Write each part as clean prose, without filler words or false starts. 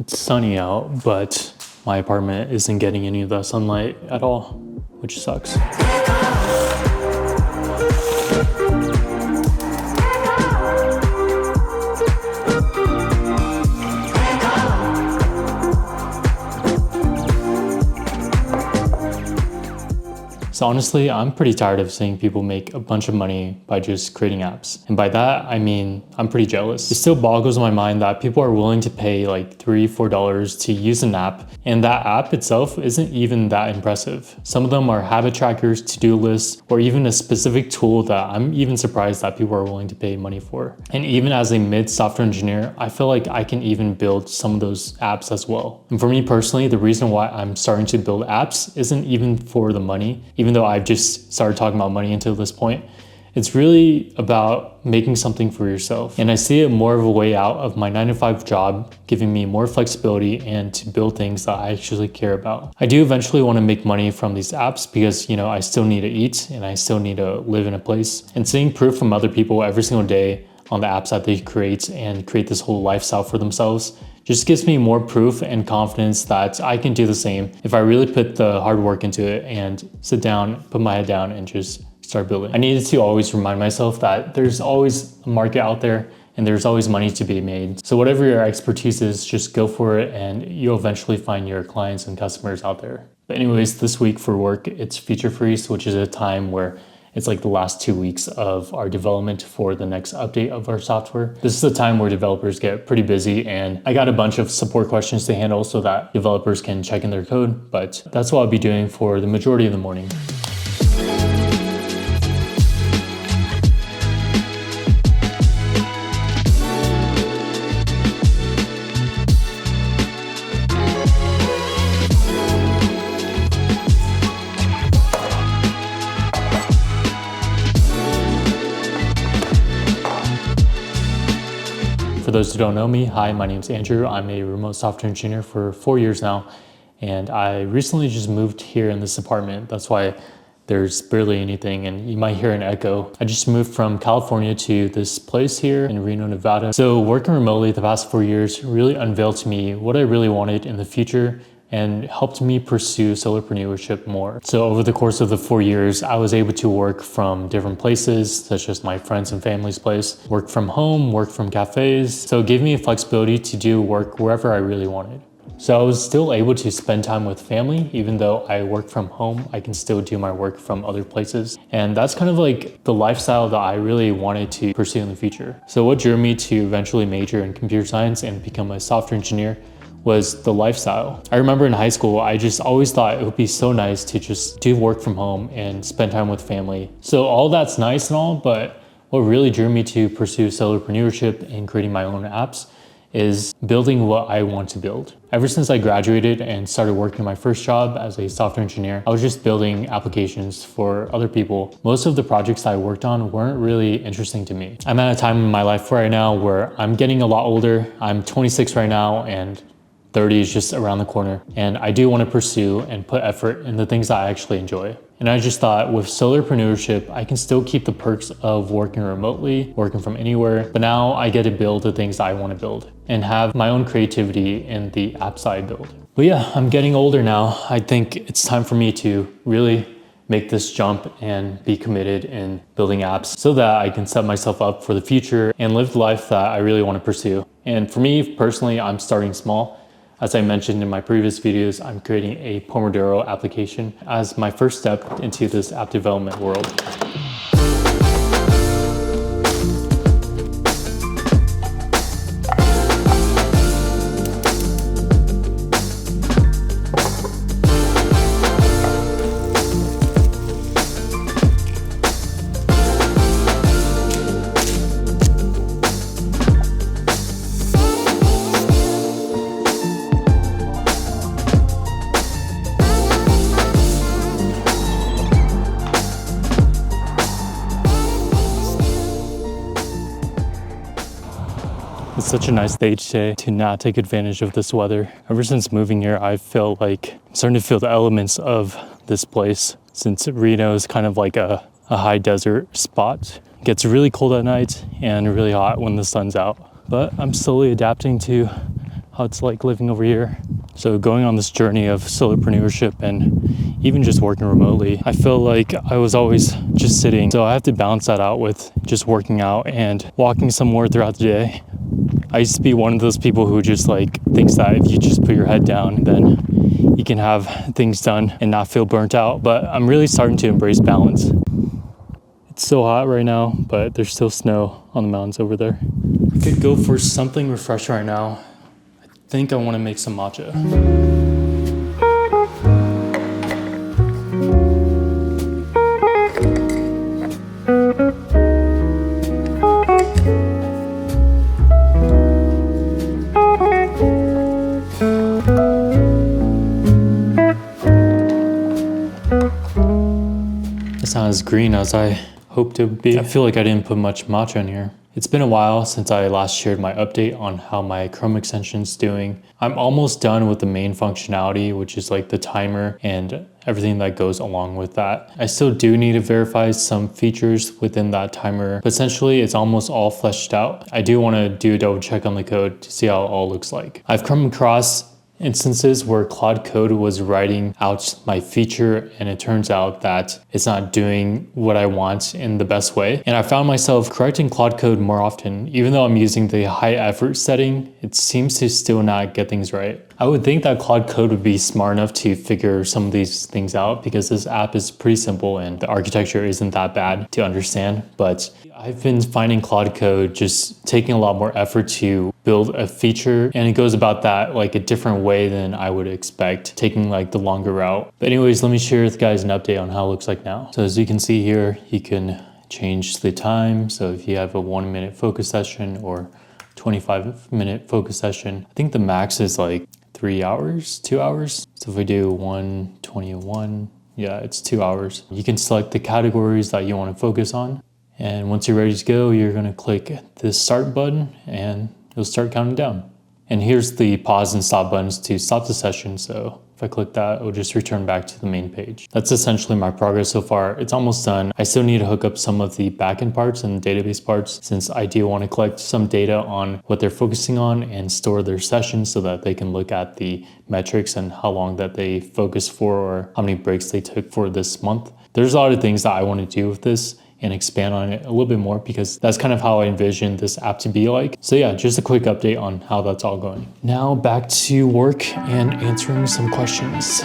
It's sunny out, but my apartment isn't getting any of that sunlight at all, which sucks. So honestly, I'm pretty tired of seeing people make a bunch of money by just creating apps. And by that, I mean, I'm pretty jealous. It still boggles my mind that people are willing to pay like $3, $4 to use an app, and that app itself isn't even that impressive. Some of them are habit trackers, to-do lists, or even a specific tool that I'm even surprised that people are willing to pay money for. And even as a mid software engineer, I feel like I can even build some of those apps as well. And for me personally, the reason why I'm starting to build apps isn't even for the money, even though I've just started talking about money until this point. It's really about making something for yourself. And I see it more of a way out of my 9-to-5 job, giving me more flexibility and to build things that I actually care about. I do eventually want to make money from these apps because, I still need to eat and I still need to live in a place. And seeing proof from other people every single day on the apps that they create and create this whole lifestyle for themselves just gives me more proof and confidence that I can do the same if I really put the hard work into it and sit down, put my head down and just start building. I needed to always remind myself that there's always a market out there and there's always money to be made. So whatever your expertise is, just go for it and you'll eventually find your clients and customers out there. But anyways, this week for work, it's feature freeze, which is a time where it's like the last 2 weeks of our development for the next update of our software. This is a time where developers get pretty busy and I got a bunch of support questions to handle so that developers can check in their code, but that's what I'll be doing for the majority of the morning. For those who don't know me, hi, my name's Andrew. I'm a remote software engineer for 4 years now, and I recently just moved here in this apartment. That's why there's barely anything, and you might hear an echo. I just moved from California to this place here in Reno, Nevada. So working remotely the past 4 years really unveiled to me what I really wanted in the future and helped me pursue solopreneurship more. So over the course of the 4 years, I was able to work from different places, such as my friends and family's place, work from home, work from cafes. So it gave me flexibility to do work wherever I really wanted. So I was still able to spend time with family, even though I work from home, I can still do my work from other places. And that's kind of like the lifestyle that I really wanted to pursue in the future. So what drew me to eventually major in computer science and become a software engineer was the lifestyle. I remember in high school, I just always thought it would be so nice to just do work from home and spend time with family. So all that's nice and all, but what really drew me to pursue solopreneurship and creating my own apps is building what I want to build. Ever since I graduated and started working my first job as a software engineer, I was just building applications for other people. Most of the projects I worked on weren't really interesting to me. I'm at a time in my life right now where I'm getting a lot older. I'm 26 right now and 30 is just around the corner. And I do want to pursue and put effort in the things that I actually enjoy. And I just thought with solopreneurship, I can still keep the perks of working remotely, working from anywhere, but now I get to build the things I want to build and have my own creativity in the apps I build. But yeah, I'm getting older now. I think it's time for me to really make this jump and be committed in building apps so that I can set myself up for the future and live the life that I really want to pursue. And for me personally, I'm starting small. As I mentioned in my previous videos, I'm creating a Pomodoro application as my first step into this app development world. It's such a nice day today to not take advantage of this weather. Ever since moving here, I feel like I'm starting to feel the elements of this place since Reno is kind of like a high desert spot. It gets really cold at night and really hot when the sun's out. But I'm slowly adapting to how it's like living over here. So going on this journey of solopreneurship and even just working remotely, I feel like I was always just sitting. So I have to balance that out with just working out and walking somewhere throughout the day. I used to be one of those people who just like thinks that if you just put your head down, then you can have things done and not feel burnt out. But I'm really starting to embrace balance. It's so hot right now, but there's still snow on the mountains over there. I could go for something refreshing right now. I think I want to make some matcha. It's not as green as I hoped it would be. I feel like I didn't put much matcha in here. It's been a while since I last shared my update on how my Chrome extension's doing. I'm almost done with the main functionality, which is like the timer and everything that goes along with that. I still do need to verify some features within that timer, but essentially it's almost all fleshed out. I do want to do a double check on the code to see how it all looks like. I've come across instances where Claude Code was writing out my feature and it turns out that it's not doing what I want in the best way. And I found myself correcting Claude Code more often. Even though I'm using the high effort setting, it seems to still not get things right. I would think that Claude Code would be smart enough to figure some of these things out because this app is pretty simple and the architecture isn't that bad to understand. But I've been finding Claude Code just taking a lot more effort to build a feature, and it goes about that like a different way than I would expect, taking like the longer route. But anyways, let me share with you guys an update on how it looks like now. So as you can see here, you can change the time. So if you have a 1 minute focus session or 25-minute focus session, I think the max is like 3 hours, 2 hours. So if we do 1:21, yeah, it's 2 hours. You can select the categories that you want to focus on. And once you're ready to go, you're gonna click the start button and it'll start counting down. And here's the pause and stop buttons to stop the session. So if I click that, it'll just return back to the main page. That's essentially my progress so far. It's almost done. I still need to hook up some of the backend parts and database parts since I do want to collect some data on what they're focusing on and store their sessions so that they can look at the metrics and how long that they focused for or how many breaks they took for this month. There's a lot of things that I want to do with this and expand on it a little bit more because that's kind of how I envision this app to be like. So yeah, just a quick update on how that's all going. Now back to work and answering some questions.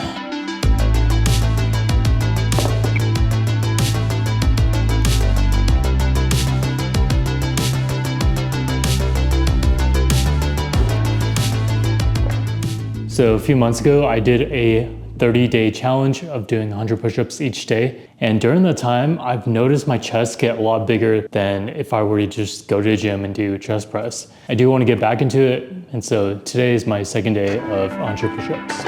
So a few months ago, I did a 30-day challenge of doing 100 push-ups each day. And during that time, I've noticed my chest get a lot bigger than if I were to just go to the gym and do chest press. I do want to get back into it. And so today is my second day of 100 push-ups.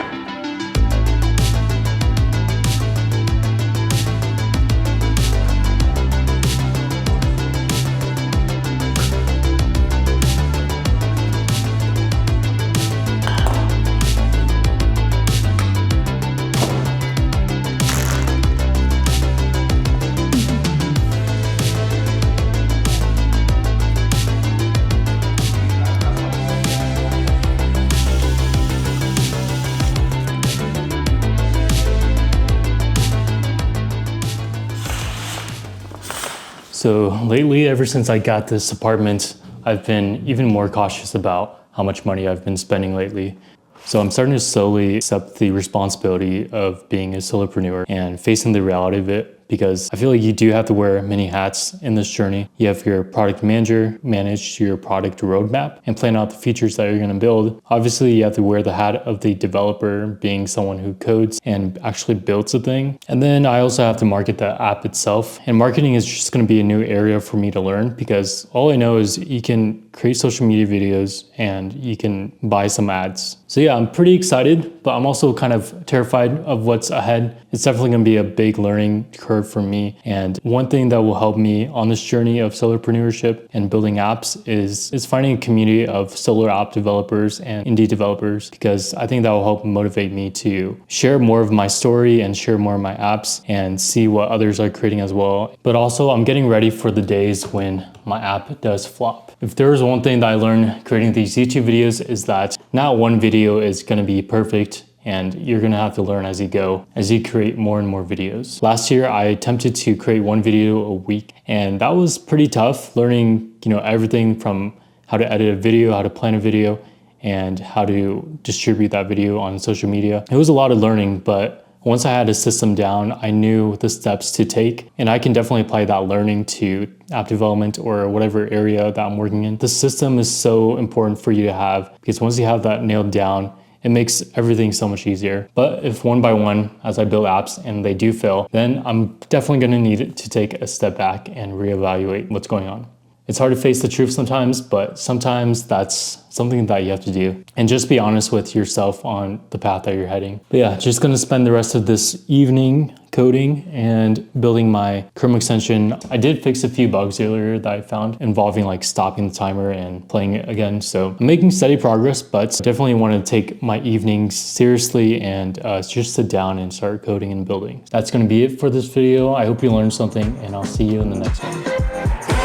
So lately, ever since I got this apartment, I've been even more cautious about how much money I've been spending lately. So I'm starting to slowly accept the responsibility of being a solopreneur and facing the reality of it, because I feel like you do have to wear many hats in this journey. You have your product manager, manage your product roadmap, and plan out the features that you're gonna build. Obviously, you have to wear the hat of the developer, being someone who codes and actually builds a thing. And then I also have to market the app itself. And marketing is just gonna be a new area for me to learn, because all I know is you can create social media videos and you can buy some ads. So yeah, I'm pretty excited, but I'm also kind of terrified of what's ahead. It's definitely gonna be a big learning curve hard for me. And one thing that will help me on this journey of solopreneurship and building apps is finding a community of solo app developers and indie developers, because I think that will help motivate me to share more of my story and share more of my apps and see what others are creating as well. But also, I'm getting ready for the days when my app does flop. If there is one thing that I learned creating these YouTube videos, is that not one video is going to be perfect, and you're gonna have to learn as you go, as you create more and more videos. Last year, I attempted to create one video a week, and that was pretty tough, learning, everything from how to edit a video, how to plan a video, and how to distribute that video on social media. It was a lot of learning, but once I had a system down, I knew the steps to take, and I can definitely apply that learning to app development or whatever area that I'm working in. The system is so important for you to have, because once you have that nailed down, it makes everything so much easier. But if one by one, as I build apps and they do fail, then I'm definitely gonna need to take a step back and reevaluate what's going on. It's hard to face the truth sometimes, but sometimes that's something that you have to do. And just be honest with yourself on the path that you're heading. But yeah, just gonna spend the rest of this evening coding and building my Chrome extension. I did fix a few bugs earlier that I found involving like stopping the timer and playing it again. So I'm making steady progress, but definitely want to take my evenings seriously and just sit down and start coding and building. That's gonna be it for this video. I hope you learned something, and I'll see you in the next one.